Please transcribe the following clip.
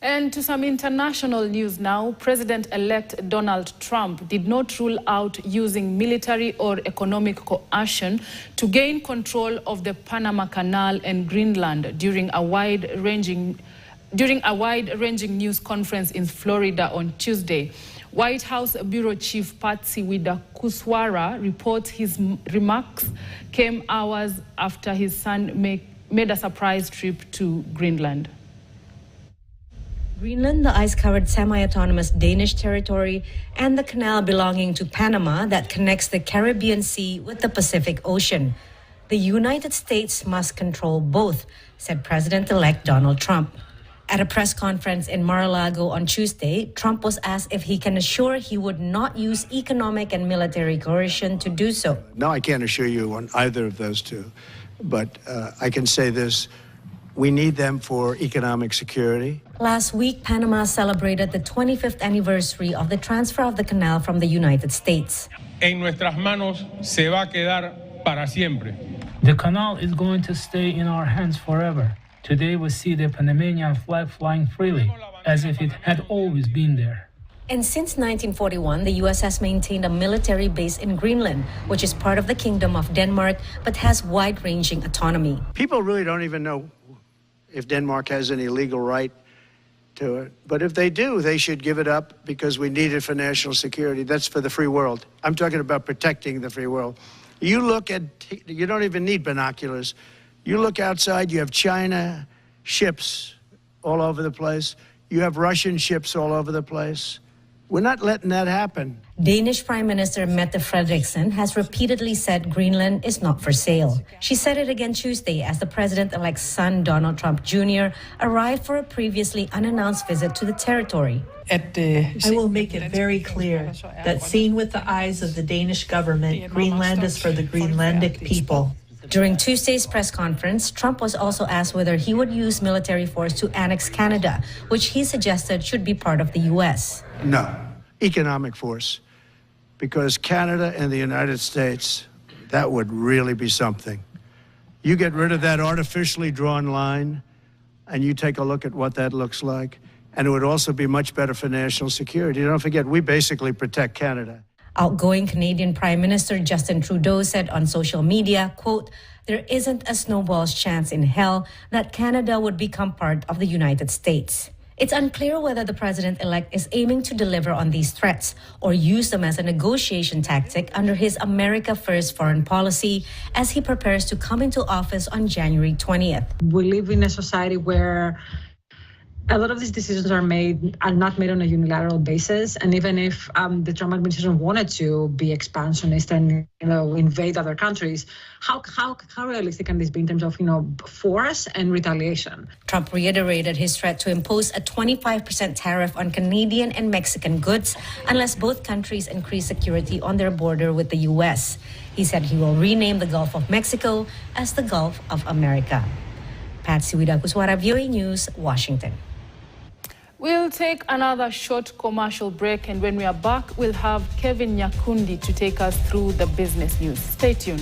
And to some international news now, President-elect Donald Trump did not rule out using military or economic coercion to gain control of the Panama Canal and Greenland during a wide-ranging news conference in Florida on Tuesday. White House Bureau Chief Patsy Widakuswara reports his remarks came hours after his son made a surprise trip to Greenland. Greenland, the ice-covered semi-autonomous Danish territory, and the canal belonging to Panama that connects the Caribbean Sea with the Pacific Ocean. The United States must control both, said President-elect Donald Trump. At a press conference in Mar-a-Lago on Tuesday, Trump was asked if he can assure he would not use economic and military coercion to do so. No, I can't assure you on either of those two, but I can say this. We need them for economic security. Last week, Panama celebrated the 25th anniversary of the transfer of the canal from the United States. En nuestras manos se va a quedar para siempre. The canal is going to stay in our hands forever. Today we see the Panamanian flag flying freely, as if it had always been there. And since 1941, the U.S. has maintained a military base in Greenland, which is part of the Kingdom of Denmark, but has wide-ranging autonomy. People really don't even know if Denmark has any legal right to it. But if they do, they should give it up because we need it for national security. That's for the free world. I'm talking about protecting the free world. You don't even need binoculars. You look outside, you have China ships all over the place. You have Russian ships all over the place. We're not letting that happen. Danish Prime Minister Mette Frederiksen has repeatedly said Greenland is not for sale. She said it again Tuesday as the president-elect's son, Donald Trump Jr., arrived for a previously unannounced visit to the territory. I will make it very clear that seen with the eyes of the Danish government, Greenland is for the Greenlandic people. During Tuesday's press conference, Trump was also asked whether he would use military force to annex Canada, which he suggested should be part of the U.S. No, economic force, because Canada and the United States, that would really be something. You get rid of that artificially drawn line, and you take a look at what that looks like, and it would also be much better for national security. Don't forget, we basically protect Canada. Outgoing Canadian Prime Minister Justin Trudeau said on social media, quote, "There isn't a snowball's chance in hell that Canada would become part of the United States." It's unclear whether the president-elect is aiming to deliver on these threats or use them as a negotiation tactic under his America First foreign policy as he prepares to come into office on January 20th. We live in a society where a lot of these decisions are not made on a unilateral basis, and even if the Trump administration wanted to be expansionist and invade other countries, how realistic can this be in terms of force and retaliation? Trump reiterated his threat to impose a 25% tariff on Canadian and Mexican goods unless both countries increase security on their border with the U.S. He said he will rename the Gulf of Mexico as the Gulf of America. Patsy Widakuswara, VOA News, Washington. We'll take another short commercial break, and when we are back, we'll have Kevin Nyakundi to take us through the business news. Stay tuned.